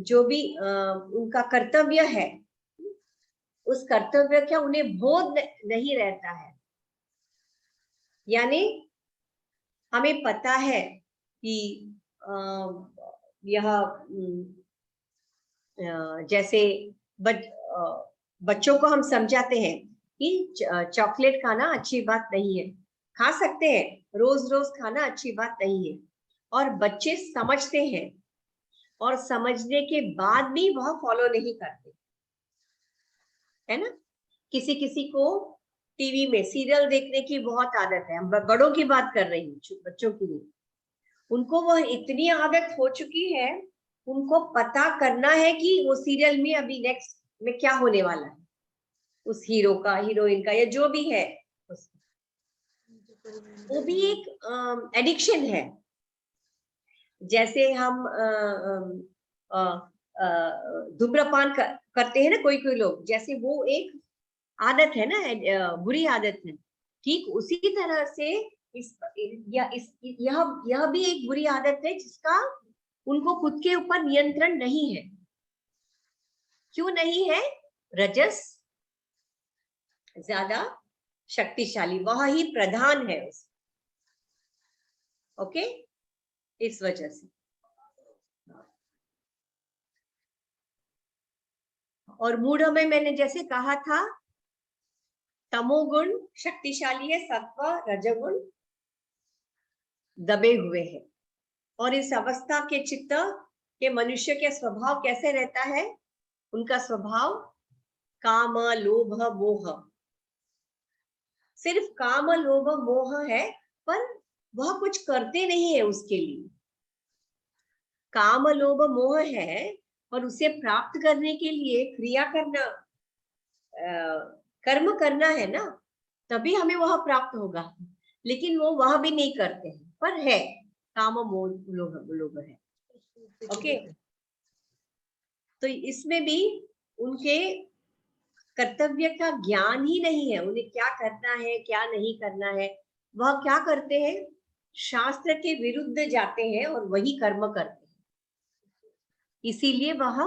जो भी उनका कर्तव्य है, उस कर्तव्य का उन्हें बोध नहीं रहता है। यानी हमें पता है कि यह जैसे बच्चों को हम समझाते हैं कि चॉकलेट खाना अच्छी बात नहीं है, खा सकते हैं, रोज रोज खाना अच्छी बात नहीं है। और बच्चे समझते हैं, और समझने के बाद भी वह फॉलो नहीं करते, है ना। किसी किसी को टीवी में सीरियल देखने की बहुत आदत है, हम बड़ों की बात कर रही हूँ, बच्चों की नहीं। उनको वह इतनी आदत हो चुकी है, उनको पता करना है कि वो सीरियल में अभी नेक्स्ट में क्या होने वाला है, उस हीरो का, हीरोइन का, या जो भी है, वो भी एक एडिक्शन है। जैसे हम धूम्रपान करते हैं ना कोई कोई लोग, जैसे वो एक आदत है ना, बुरी आदत है। ठीक उसी तरह से यह भी एक बुरी आदत है, जिसका उनको खुद के ऊपर नियंत्रण नहीं है। क्यों नहीं है? रजस ज्यादा शक्तिशाली, वह ही प्रधान है उस, ओके, इस वजह से। और मूढ़ में मैंने जैसे कहा था, तमोगुण शक्तिशाली है, सत्व रजोगुण दबे हुए हैं। और इस अवस्था के चित्त के मनुष्य के स्वभाव कैसे रहता है? उनका स्वभाव काम लोभ मोह, सिर्फ काम लोभ मोह है, पर वह कुछ करते नहीं है उसके लिए। काम लोभ मोह है, और उसे प्राप्त करने के लिए क्रिया करना, कर्म करना है ना, तभी हमें वह प्राप्त होगा। लेकिन वो वह भी नहीं करते हैं, पर है काम मोह लोभ है, ओके। तो इसमें भी उनके कर्तव्य का ज्ञान ही नहीं है, उन्हें क्या करना है क्या नहीं करना है। वह क्या करते हैं? शास्त्र के विरुद्ध जाते हैं और वही कर्म करते हैं। इसीलिए वह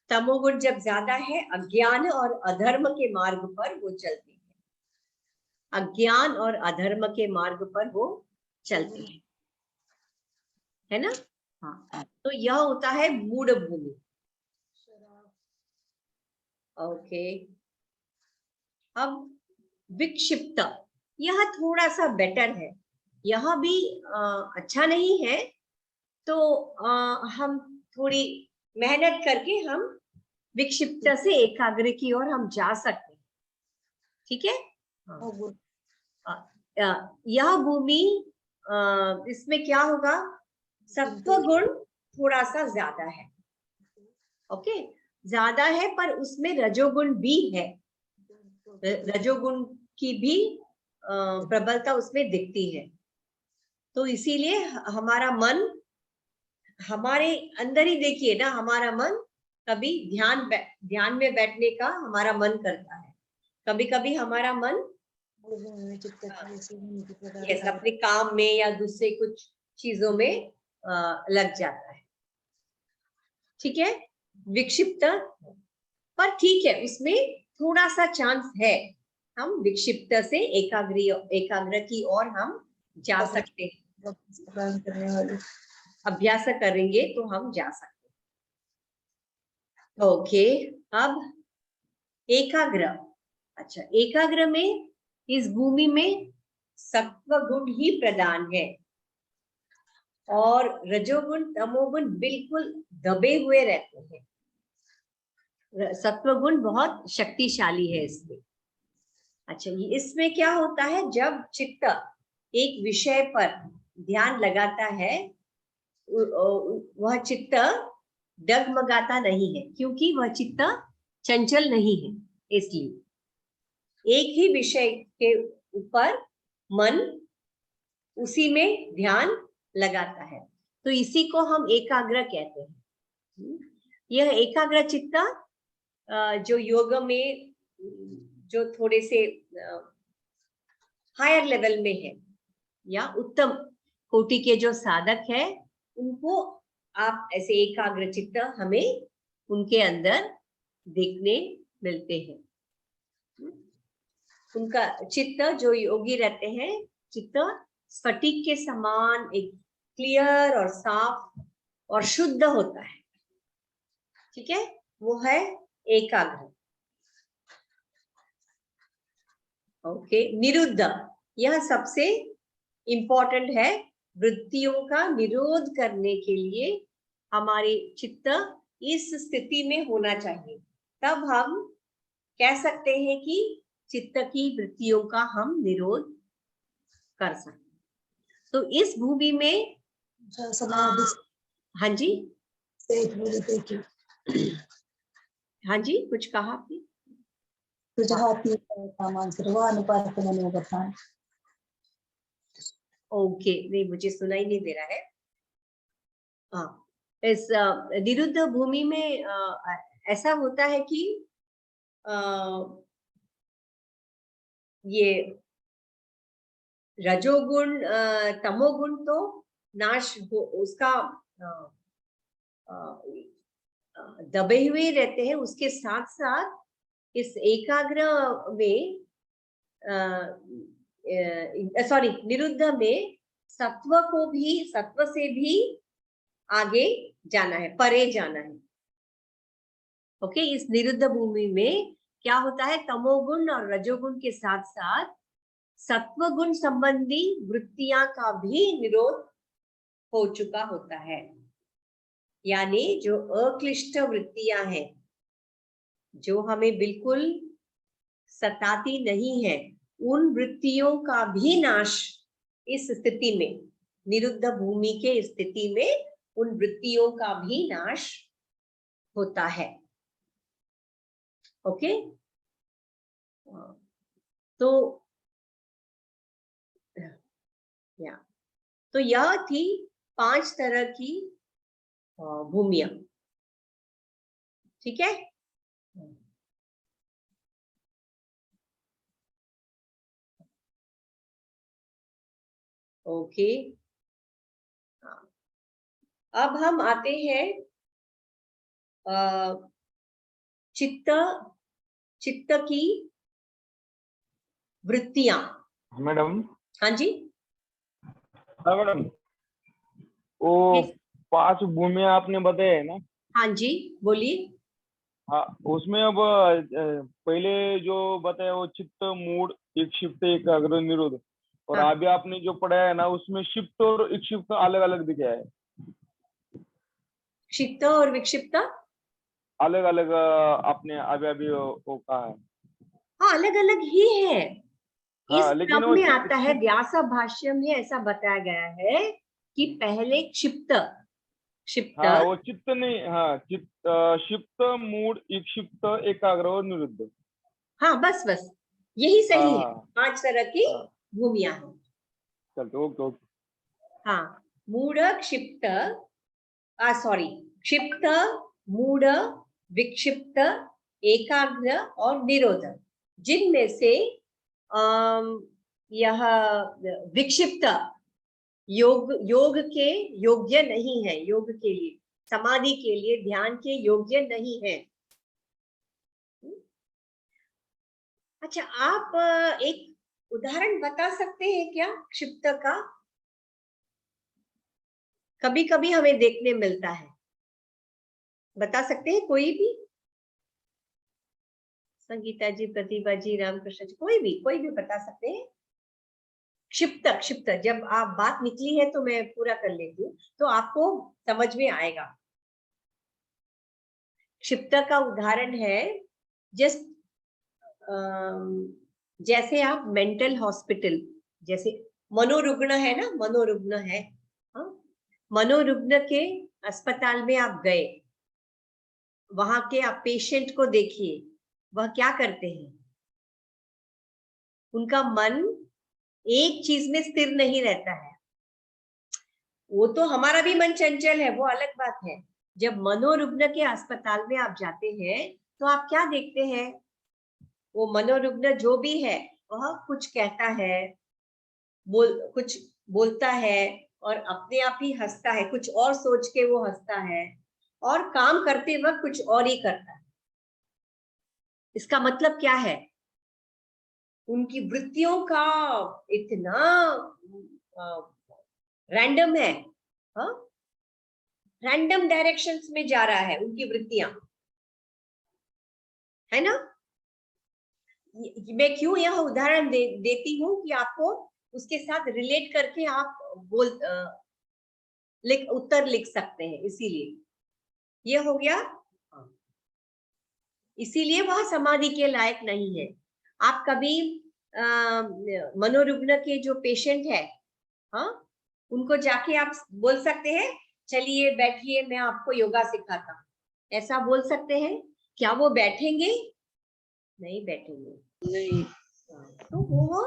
तमोगुण जब ज्यादा है, अज्ञान और अधर्म के मार्ग पर वो चलते हैं, अज्ञान और अधर्म के मार्ग पर वो चलते हैं, है ना। हाँ, तो यह होता है मूढ़ भूमि, ओके। अब विक्षिप्त, यह थोड़ा सा बेटर है, यह भी अच्छा नहीं है। तो हम थोड़ी मेहनत करके हम विक्षिप्त से एकाग्र की ओर हम जा सकते हैं, ठीक है। यह भूमि, इसमें क्या होगा? सत्व गुण थोड़ा सा ज्यादा है, ओके, ज्यादा है, पर उसमें रजोगुण भी है, रजोगुण की भी प्रबलता उसमें दिखती है। तो इसीलिए हमारा मन, हमारे अंदर ही देखिए ना, हमारा मन कभी ध्यान में बैठने का हमारा मन करता है, कभी कभी हमारा मन अपने काम में या दूसरे कुछ चीजों में लग जाता है। ठीक है, विक्षिप्त, पर ठीक है, उसमें थोड़ा सा चांस है, हम विक्षिप्त से एकाग्र की ओर हम जा सकते हैं, करने वाले अभ्यास करेंगे तो हम जा सकते हैं। ओके, अब एकाग्र, अच्छा एकाग्र में इस भूमि में सत्व गुण ही प्रधान है और रजोगुण तमोगुण बिल्कुल दबे हुए रहते हैं, सत्व गुण बहुत शक्तिशाली है इसमें। अच्छा, इसमें क्या होता है, जब चित्त एक विषय पर ध्यान लगाता है, वह चित्त डगमगाता नहीं है, क्योंकि वह चित्त चंचल नहीं है, इसलिए एक ही विषय के ऊपर मन उसी में ध्यान लगाता है, तो इसी को हम एकाग्र कहते हैं। यह एकाग्र चित्त जो योग में जो थोड़े से हायर लेवल में है या उत्तम कोटि के जो साधक है, उनको आप ऐसे एकाग्र चित्त हमें उनके अंदर देखने मिलते हैं। उनका चित्त, जो योगी रहते हैं, चित्त स्फटिक के समान एक क्लियर और साफ और शुद्ध होता है, ठीक है, वो है एकाग्र। ओके, निरुद्ध, यह सबसे इंपॉर्टेंट है। वृत्तियों का निरोध करने के लिए हमारे चित्त इस स्थिति में होना चाहिए, तब हम कह सकते हैं कि चित्त की वृत्तियों का हम निरोध कर सकते हैं। तो इस भूमि में हाँ जी, हाँ जी, कुछ कहा आपने? ओके, नहीं मुझे सुनाई नहीं दे रहा है। हाँ, इस निरुद्ध भूमि में ऐसा होता है कि ये रजोगुण तमोगुण तो नाश हो, उसका दबे हुए रहते हैं, उसके साथ साथ इस एकाग्र में सॉरी निरुद्ध में सत्व से भी आगे जाना है, परे जाना है। ओके, इस निरुद्ध भूमि में क्या होता है, तमोगुण और रजोगुण के साथ साथ सत्व गुण संबंधी वृत्तियां का भी निरोध हो चुका होता है, यानी जो अक्लिष्ट वृत्तियां हैं, जो हमें बिल्कुल सताती नहीं है, उन वृत्तियों का भी नाश इस स्थिति में, निरुद्ध भूमि के स्थिति में उन वृत्तियों का भी नाश होता है। ओके, तो यह थी 5 तरह की भूमियां, ठीक है। ओके, अब हम आते हैं चित्त की वृत्तियां। मैडम, हाँ जी, हाँ मैडम, वो 5 भूमियां आपने बताया है ना? हाँ जी, बोलिए। हाँ, उसमें अब पहले जो बताया वो चित्त, मूड, विक्षिप्त, एकाग्र, निरोध, और हाँ। अभी आपने जो पढ़ाया है ना, उसमें क्षिप्त और विक्षिप्त अलग अलग दिखाया है। क्षिप्त और विक्षिप्त अलग अलग आपने अभी अभी वो कहा है। हाँ, अलग अलग ही है। इस लेकिन क्रम वो में आता है, व्यास भाष्य में ऐसा बताया गया है कि पहले क्षिप्त वो चित्त नहीं, क्षिप्त, मूड, विक्षिप्त, एकाग्र और निरुद्ध। हाँ, बस यही सही है। 5 तरह की भूमियां हैं। चलते, ओके ओके। हाँ, मूड, क्षिप्त, क्षिप्त, मूड, विक्षिप्त, एकाग्र और निरोध, जिनमें से यह विक्षिप्त योग के योग्य नहीं है, योग के लिए समाधि के लिए, ध्यान के योग्य नहीं है। अच्छा, आप एक उदाहरण बता सकते हैं क्या क्षिप्त का? कभी कभी हमें देखने मिलता है, बता सकते हैं कोई भी? संगीता जी, प्रतिभा जी, रामकृष्ण जी, कोई भी बता सकते हैं? क्षिप्त, क्षिप्त, जब आप बात निकली है तो मैं पूरा कर लेती हूँ तो आपको समझ में आएगा। क्षिप्त का उदाहरण है जस्ट जैसे आप मेंटल हॉस्पिटल, जैसे मनोरुग्ण है ना, मनोरुग्ण है, हाँ? मनोरुग्ण के अस्पताल में आप गए, वहां के आप पेशेंट को देखिए, वह क्या करते हैं? उनका मन एक चीज में स्थिर नहीं रहता है। वो तो हमारा भी मन चंचल है, वो अलग बात है। जब मनोरुग्ण के अस्पताल में आप जाते हैं तो आप क्या देखते हैं? वो मनोरुग्ण जो भी है वह कुछ कहता है, कुछ बोलता है और अपने आप ही हंसता है, कुछ और सोच के वो हंसता है और काम करते वक्त कुछ और ही करता है। इसका मतलब क्या है? उनकी वृत्तियों का इतना रैंडम है, हाँ, रैंडम डायरेक्शंस में जा रहा है उनकी वृत्तियां, है ना? मैं क्यों यह उदाहरण देती हूँ कि आपको उसके साथ रिलेट करके आप उत्तर लिख सकते हैं, इसीलिए ये हो गया। इसीलिए वह समाधि के लायक नहीं है। आप कभी मनोरुग्ण के जो पेशेंट है, हाँ, उनको जाके आप बोल सकते हैं चलिए बैठिए मैं आपको योगा सिखाता हूँ, ऐसा बोल सकते हैं? क्या वो बैठेंगे? नहीं बैठेंगे। नहीं। तो वो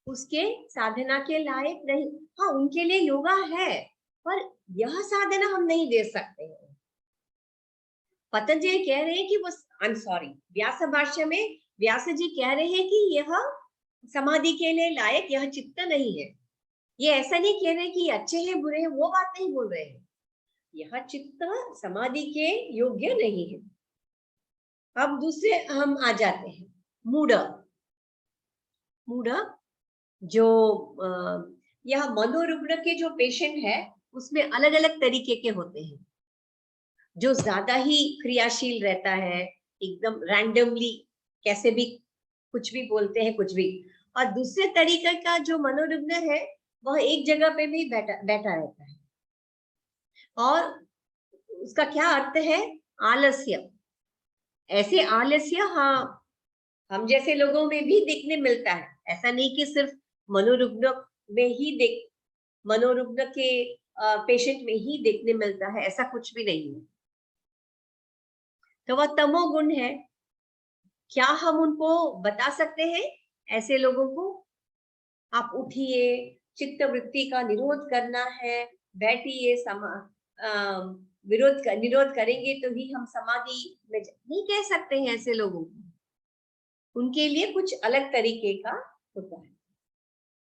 उसके साधना के लायक नहीं। हाँ, उनके लिए योगा है पर यह साधना हम नहीं दे सकते हैं। पतंजलि कह रहे हैं कि वो, आई एम सॉरी, व्यास भाष्य में व्यास जी कह रहे हैं कि यह समाधि के लिए लायक यह चित्त नहीं है। ये ऐसा नहीं कह रहे कि अच्छे हैं बुरे हैं, वो बात नहीं बोल रहे हैं। यह चित्त समाधि के योग्य नहीं है। अब दूसरे हम आ जाते हैं, मूढ़। मूढ़ जो यह मनोरुग्ण के जो पेशेंट है उसमें अलग अलग तरीके के होते हैं। जो ज्यादा ही क्रियाशील रहता है, एकदम रैंडमली कैसे भी कुछ भी बोलते हैं, कुछ भी। और दूसरे तरीके का जो मनोरुग्ण है वह एक जगह पे भी बैठा रहता है। और उसका क्या अर्थ है? आलस्य। ऐसे आलस्य, हाँ, हम जैसे लोगों में भी देखने मिलता है। ऐसा नहीं कि सिर्फ मनोरुग्ण में ही मनोरुग्ण के पेशेंट में ही देखने मिलता है, ऐसा कुछ भी नहीं है। तो वह तमोगुण है। क्या हम उनको बता सकते हैं ऐसे लोगों को? आप उठिए, चित्त वृत्ति का निरोध करना है, बैठिए, निरोध करेंगे तो ही हम समाधि में नहीं कह सकते हैं ऐसे लोगों को। उनके लिए कुछ अलग तरीके का होता है।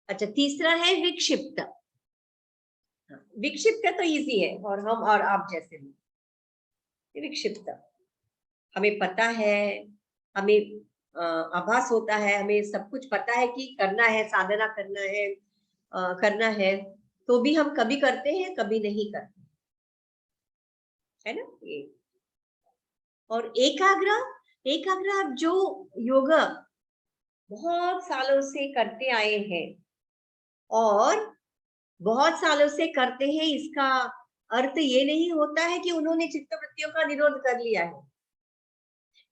अच्छा, तीसरा है विक्षिप्त। विक्षिप्त तो इजी है, और हम और आप जैसे लोग। विक्षिप्त, हमें पता है, हमें आभास होता है, हमें सब कुछ पता है कि करना है, साधना करना है, करना है, तो भी हम कभी करते हैं कभी नहीं करते, है ना ये। और एकाग्र, एकाग्र आप जो योग बहुत सालों से करते आए हैं और बहुत सालों से करते हैं, इसका अर्थ ये नहीं होता है कि उन्होंने चित्त वृत्तियों का निरोध कर लिया है।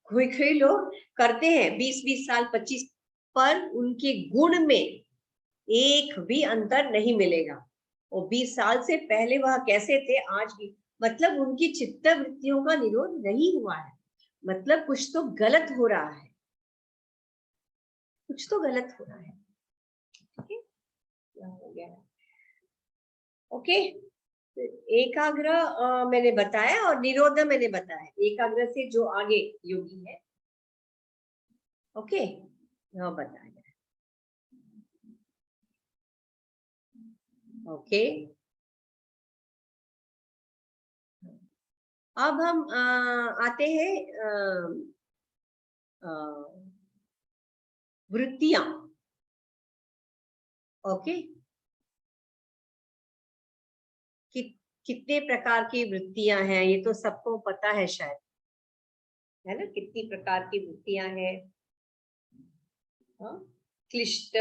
कोई लोग करते हैं 20-20 साल, 25, पर उनके गुण में एक भी अंतर नहीं मिलेगा। और 20 साल से पहले वह कैसे थे आज भी, मतलब उनकी चित्त वृत्तियों का निरोध नहीं हुआ है। मतलब कुछ तो गलत हो रहा है, कुछ तो गलत हो रहा है। क्या हो गया है? ओके, एकाग्र मैंने बताया और निरोध मैंने बताया। एकाग्र से जो आगे योगी है, ओके, यह बताया। ओके, अब हम आते हैं वृत्तियां। ओके, कितने प्रकार की वृत्तियां हैं ये तो सबको पता है शायद, है ना? कितनी प्रकार की वृत्तियां हैं? क्लिष्ट,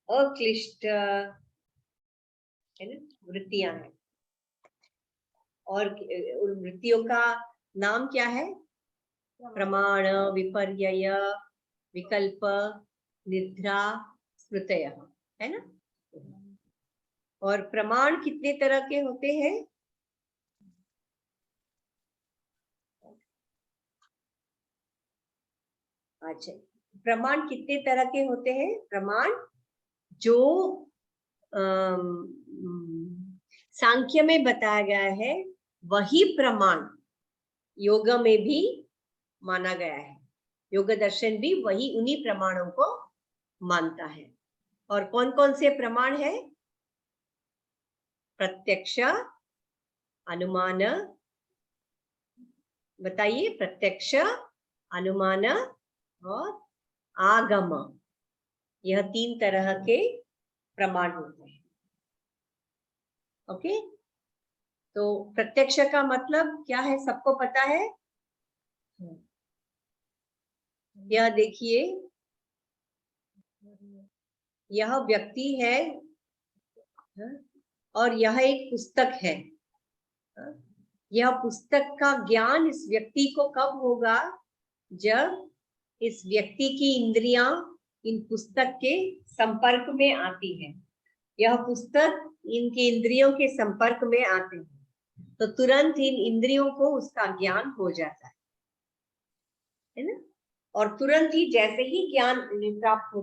अक्लिष्ट, है ना, वृत्तियां हैं। और उन वृत्तियों का नाम क्या है? प्रमाण, विपर्यय, विकल्प, निद्रा, स्मृतय, है ना? और प्रमाण कितने तरह के होते हैं? अच्छा, प्रमाण कितने तरह के होते हैं? प्रमाण जो सांख्य में बताया गया है वही प्रमाण योग में भी माना गया है। योग दर्शन भी वही उन्हीं प्रमाणों को मानता है। और कौन कौन से प्रमाण है? प्रत्यक्ष, अनुमान, बताइए, प्रत्यक्ष, अनुमान और आगम, यह 3 तरह के प्रमाण होते हैं। ओके, तो प्रत्यक्ष का मतलब क्या है सबको पता है? यह देखिए, यह व्यक्ति है और यह एक पुस्तक है। यह पुस्तक का ज्ञान इस व्यक्ति को कब होगा? जब इस व्यक्ति की इंद्रियां इन पुस्तक के संपर्क में आती है। यह पुस्तक इनके इंद्रियों के संपर्क में आते हैं तो तुरंत इन इंद्रियों को उसका ज्ञान हो जाता है ना? और तुरंत ही जैसे ही ज्ञान प्राप्त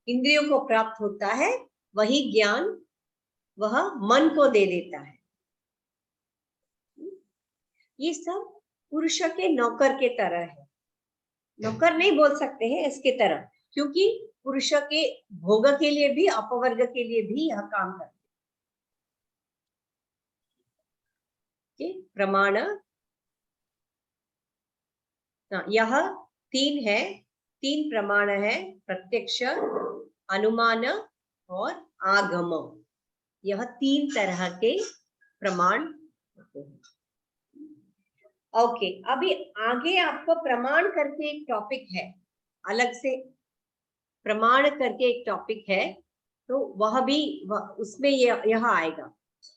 इंद्रियों को प्राप्त होता है, वही ज्ञान वह मन को दे देता है। ये सब पुरुष के नौकर के तरह है। नौकर नहीं बोल सकते हैं, इसके तरह, क्योंकि पुरुष के भोग के लिए भी, अपवर्ग के लिए भी यह काम करते हैं। प्रमाण यह 3 है, 3 प्रमाण है, प्रत्यक्ष, अनुमान और आगम। यह 3 तरह के प्रमाण होते हैं। ओके, अभी आगे आपको प्रमाण करके एक टॉपिक है, अलग से प्रमाण करके एक टॉपिक है, तो वह भी उसमें यह आएगा।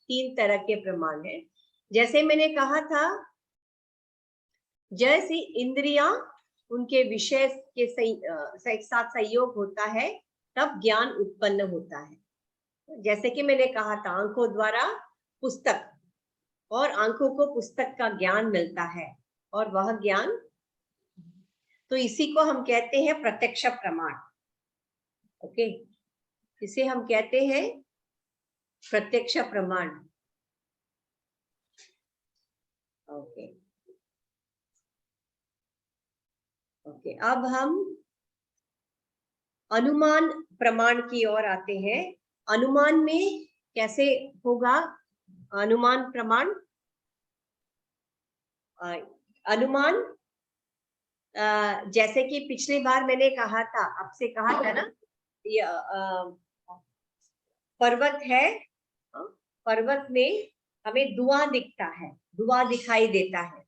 3 तरह के प्रमाण है। जैसे मैंने कहा था, जैसे इंद्रियां उनके विषय के साथ संयोग होता है तब ज्ञान उत्पन्न होता है। जैसे कि मैंने कहा था, आंखों द्वारा पुस्तक, और आंखों को पुस्तक का ज्ञान मिलता है और वह ज्ञान, तो इसी को हम कहते हैं प्रत्यक्ष प्रमाण। ओके, इसे हम कहते हैं प्रत्यक्ष प्रमाण। ओके ओके, अब हम अनुमान प्रमाण की ओर आते हैं। अनुमान में कैसे होगा अनुमान प्रमाण? अनुमान जैसे कि पिछली बार मैंने कहा था, आपसे कहा था ना, पर्वत है, पर्वत में हमें धुआं दिखता है, धुआं दिखाई देता है।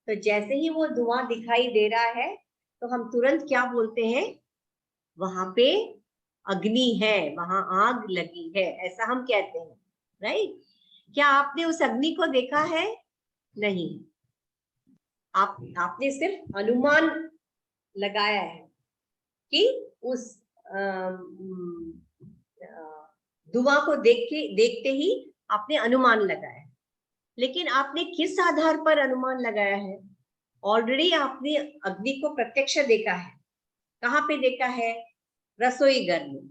तो जैसे ही वो धुआं दिखाई दे रहा है तो हम तुरंत क्या बोलते हैं? वहां पे अग्नि है, वहां आग लगी है, ऐसा हम कहते हैं, राइट? क्या आपने उस अग्नि को देखा है? नहीं, आपने सिर्फ अनुमान लगाया है कि उस धुआं को देखते ही आपने अनुमान लगाया है। लेकिन आपने किस आधार पर अनुमान लगाया है? ऑलरेडी आपने अग्नि को प्रत्यक्ष देखा है। कहाँ पे देखा है? रसोई घर में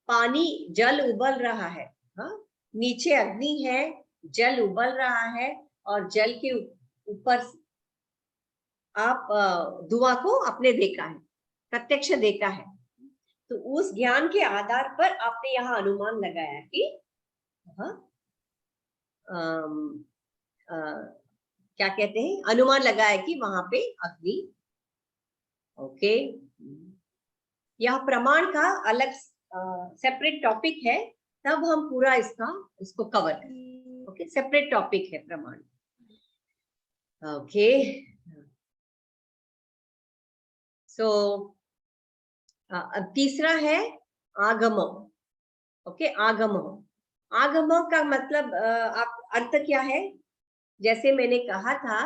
पानी, जल उबल रहा है, हाँ, नीचे अग्नि है, जल उबल रहा है और जल के ऊपर आप धुआं को आपने देखा है, प्रत्यक्ष देखा है। तो उस ज्ञान के आधार पर आपने यहाँ अनुमान लगाया कि क्या कहते हैं, अनुमान लगाया कि वहां पे अग्नि। ओके, यह प्रमाण का अलग सेपरेट टॉपिक है, तब हम पूरा इसको कवर करें। ओके, सेपरेट टॉपिक है प्रमाण। ओके, सो अब तीसरा है आगम। ओके, आगम, आगम का मतलब आप अर्थ क्या है? जैसे मैंने कहा था,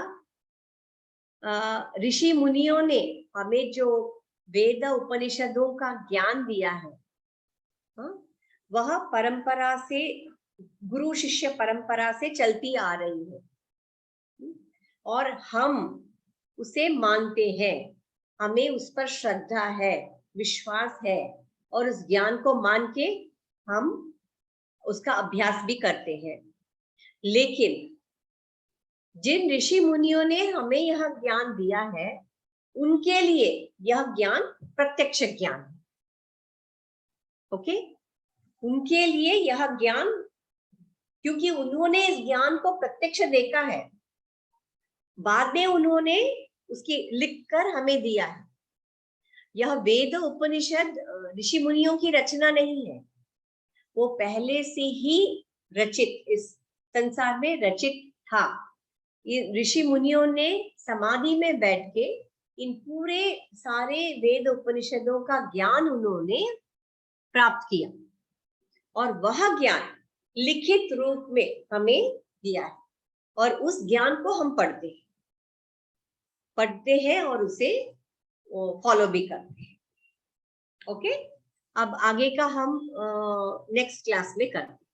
ऋषि मुनियों ने हमें जो वेद उपनिषदों का ज्ञान दिया है, वह परंपरा से, गुरु शिष्य परंपरा से चलती आ रही है, और हम उसे मानते हैं, हमें उस पर श्रद्धा है, विश्वास है, और उस ज्ञान को मान के हम उसका अभ्यास भी करते हैं। लेकिन जिन ऋषि मुनियों ने हमें यह ज्ञान दिया है, उनके लिए यह ज्ञान प्रत्यक्ष ज्ञान है। ओके, उनके लिए यह ज्ञान, क्योंकि उन्होंने इस ज्ञान को प्रत्यक्ष देखा है, बाद में उन्होंने उसकी लिखकर हमें दिया है। यह वेद उपनिषद ऋषि मुनियों की रचना नहीं है, वो पहले से ही रचित, इस संसार में रचित था। ये ऋषि मुनियों ने समाधि में बैठ के इन पूरे सारे वेद उपनिषदों का ज्ञान उन्होंने प्राप्त किया, और वह ज्ञान लिखित रूप में हमें दिया है, और उस ज्ञान को हम पढ़ते हैं और उसे फॉलो भी करते हैं। ओके, अब आगे का हम नेक्स्ट क्लास में करते हैं।